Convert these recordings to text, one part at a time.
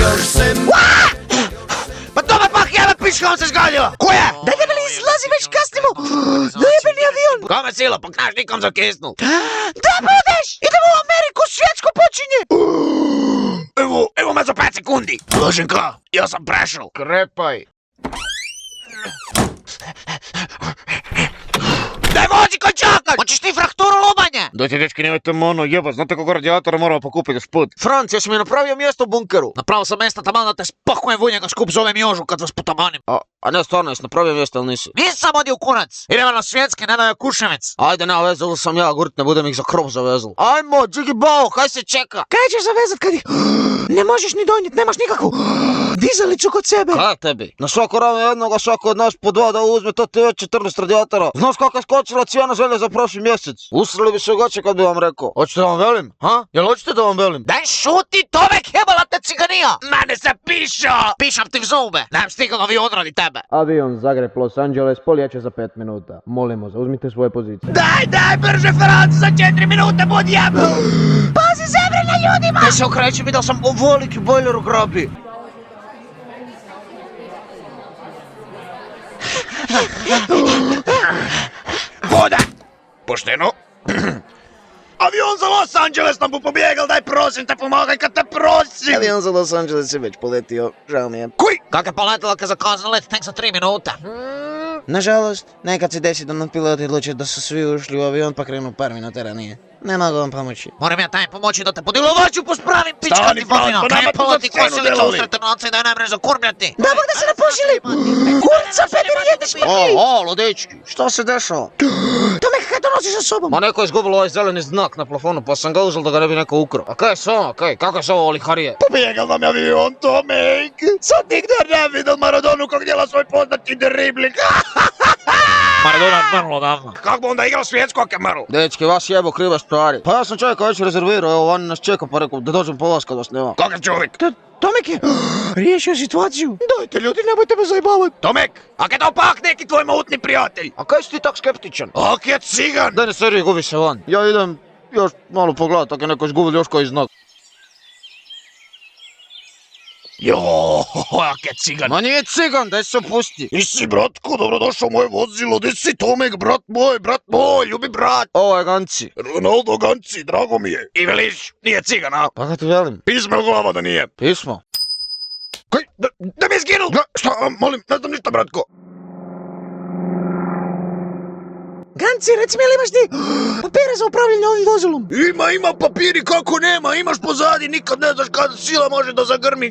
još se... Pa to me pak jebe piška, on se zgaljila! Koja? Daj debeli, izlazi, već kasnimo! Dojebeni avion! Kome sila, pa znaš nikom za kisnu. Da budeš! Idemo u Ameriku, svjetsko počinje! Evo me za 5 sekundi. Loženka, ja sam prešao. Krepaj. Daj vozi ko čakaj! Hoćeš ti frakturu lomanja? Dajte dečki, nemojte mono jeba, znate koliko radijatora moramo pokupiti spod. Franc, jesi mi napravio mjesto u bunkeru? Napravio sam mjesta taman da te spakujem vunjega skup zovem Jožu kad vas potamanim. A ne, stvarno, jesi napravio mjesto ili nisi? Nisam odio u kunac. Idemo na svjetske, ne daju Kuševec. Ajde, nema veze, ovo sam ja, gurt, ne budem ih za krov zavezal. Ajmo, džigi bao, kaj se čeka? Kaj ćeš zavezat kad ih... Ne možeš ni donijet, nemaš nikakvu dizalicu kod sebe. Kaj tebi? Na svako rame jednoga, svako od nas po 2 da uzme to te 14 radijatora. Znaš kako je skočila cijena želje za prošli mjesec? Usrali bi se gaće kad bi vam rekao. Hoćete da vam velim, ha? Jel hoćete da vam velim? Daj šuti, Tomek, jebala te ciganija! Mene se piša! Pišam ti v zube! Nemam stigao avion radi tebe! Avion Zagreb Los Angeles poljeće za 5 minuta. Molimo, zauzmite svoje pozicije. Daj, brže Franc, za 4 minute bud jebu! Pazi zebre na ljudima! Ne se okreći, vidio sam veliki bojler u grobi. Voda! Pošteno. Avion za Los Angeles nam bu pobjegal, daj prosim te pomagaj kad te prosim! Avion za Los Angeles je već poletio, žao mi je. Kuj! Kak je poletila kad zakazan let tek za 3 minuta? Nažalost, nekad se desi da nam piloti odluče da su svi ušli u avion pa krenu par minuta ranije. Ne mogu vam pomoći. Moram ja taj pomoći da te podilovaću pospravim pička ti bobina. Kaj polati kosilica usred trnaca i da je ne mreš zakurmljati. Da bog da se napušili! Kurca, Peter, jedeš mi! Lodečki, šta se dešava? Tomek, kaj to nosiš sa sobom? Ma neko je izgubilo ovaj zeleni znak na plafonu pa sam ga uzel da ga ne bi neko ukrao. A kaj je samo, kako je samo ovo liharije? Pobjegal nam je avion, Tomek! Sad nigdje ne vidio Maradonu kak djela svoj poznati dribling. Maradona je mrlo davno. Kako bi onda igrao svjetsko ako je mrlo? Dečki, vas jebo krive stvari. Pa ja sam čovjeka već rezervirao, evo vani nas čeka pa rekao da dođem po vas kad vas nema. Kakav čovjek? Tomek je riješio situaciju. Dajte ljudi, nemojte me zajebavat. Tomek, ak je to pak neki tvoj mautni prijatelj? A kaj si ti tak skeptičan? Ak je cigan? Daj ne seriji, gubi se van. Ja idem još malo pogledat, ako je neko izgubil još koji znak. Ak je cigan? Ma nije cigan, daj se opusti. Isi bratko, dobrodošao u moje vozilo, di si Tomek, brat moj, ljubi brat. Ovo je Ganci. Ronaldo Ganci, drago mi je. I veliš, nije cigan, a? Pa kad ti velim? Pismo glava da nije. Pismo. Kaj, da mi je zginul? Šta, molim, ne znam ništa, bratko. Ganci, reci mi, jel imaš ti papire za upravljanje ovim vozilom? Ima papiri, kako nema, imaš pozadi, nikad ne znaš kada sila može da zagrmi.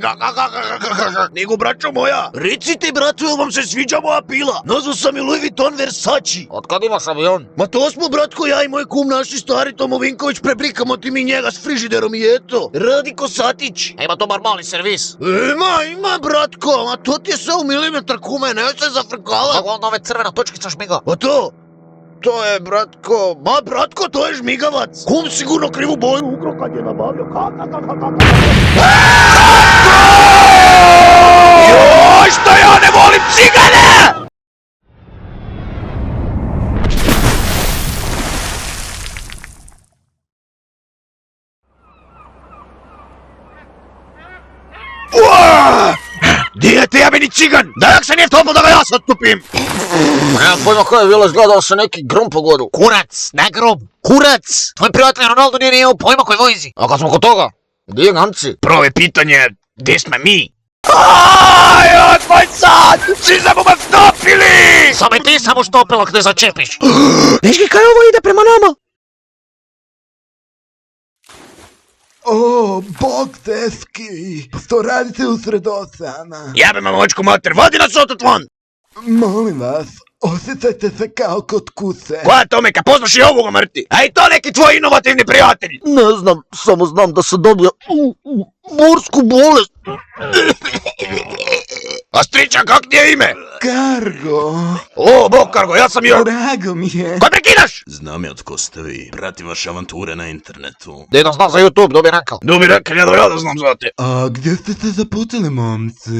Nego, braćo moja, reci ti, bratu, jel vam se sviđa moja pila? Nazvao sam je Louis Vuitton Versace. Od kad imaš avion? Ma to smo, bratko, ja i moj kum, naši stari Tomo Vinković, prebrikamo ti mi njega s frižiderom i eto, radi ko satić. A ima to bar mali servis. Ima, bratko, ma to ti je sve u milimetar, kume, ne se zafrkala. Kako onda ove crvena točkica šmiga? Pa to je, bratko, to je žmigavac. Kum sigurno krivu boju ukro kad je nabavio. Joj, što ja ne volim cigane! Gdje te jebeni cigan? Dajak se nije topo da ga ja sad tupim! Nemam pojma koja je bila, izgledao se neki grom pogodu. Kurac, ne grob, kurac! Tvoj prijatelj Ronaldo nije imao pojma koji vojzi. A kad smo kod toga, gdje je Ganci? Prvo je pitanje, gdje smo mi? Ajoj, tvoj sad! Svi smo me vtopili! Samo i ti samo štopila gdje začepiš. Dečki, kaj ovo ide prema nama? O, bog teski, što radite usred oceana? Jebe me močku mater, vodi nas otot von! Molim vas, osjećajte se kao kod kuce. Koja Tomeka, poznaš i ovoga mrti? A i to neki tvoj inovativni prijatelj! Ne znam, samo znam da se dobija morsku bolest. A striča, kak ti je ime? Kargo. O, bog Kargo, ja sam Drago mi je. Kaj prekidaš? Znam ja tko ste vi, pratim vaše avanture na internetu. Gdje nas zna za YouTube, dobi rekao. Dobi rekao, ja da znam za te. A gdje ste se zaputili, momci?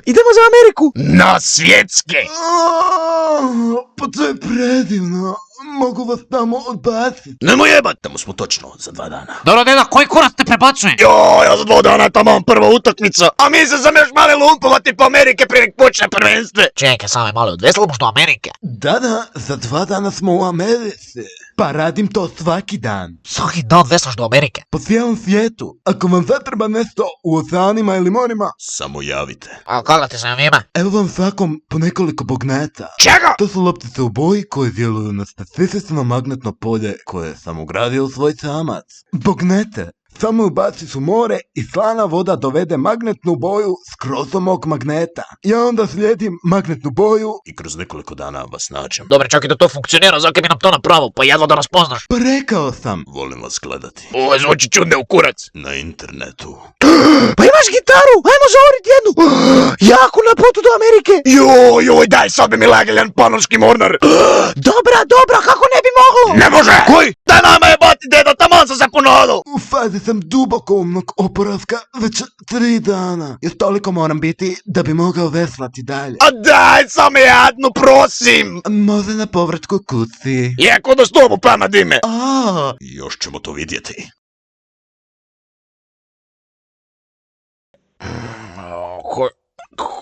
Idemo za Ameriku. Na svjetske! Pa to je predivno. mogu vas tamo odbaciti. Nemoj jebat! Tamo smo točno za 2 dana. Dobro, deda, koji kurac te prebacuje? Joj, za 2 dana tamo prva utakmica, a mi se sam još mali lumpovati po Amerike prije nek počne prvenstve. Čekaj, samo je malo odveslo možda Amerike. Da, za 2 dana smo u Americi. Pa radim to svaki dan. Svaki dan veslaš do Amerike. Po cijelom svijetu. Ako vam zatreba nešto u oceanima ili morima, Samo javite. A kako ti se ime? evo vam svakom po nekoliko bogneta. Čega? To su loptice u boji koje djeluju na specifično magnetno polje koje je sam ugradio svoj samac. Bognete samo ubaciš u more i slana voda dovede magnetnu boju s krozomog magneta. Ja onda slijedim magnetnu boju. I kroz nekoliko dana vas nađem. Dobro, čak i da to funkcionira, zakaj bi nam to napravo, pa jedva da nas poznaš. Pa rekao sam. Volim vas gledati. Ovo zvuči čudne u kurac. Na internetu. Pa imaš gitaru, ajmo zaorit jednu. Jako na putu do Amerike. Joj, daj sad bi mi lageljan panonski mornar. Dobra, kako ne bi moglo? Ne može! Koji? Da nama je bati deda, taman sam se ponadao. U fazi sam dubokoumnog oporavka već 3 dana. Još toliko moram biti da bi mogao veslati dalje. A daj sam jednu, prosim. Može na povratku kuci. Jeko da stopu pama dime. A, Još ćemo to vidjeti.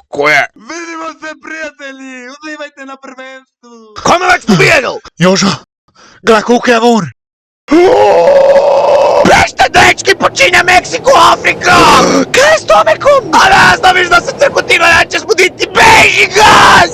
Ko je? vidimo se prijatelji, uživajte na prvenstvu. Kome već pobjegal? Joža, gledaj koliko je vur. Bešte dečki, počinja Meksiko, Afrika! Kaj je s Tomekom? A ne znam viš da se crkotina neće spuditi, beži gas!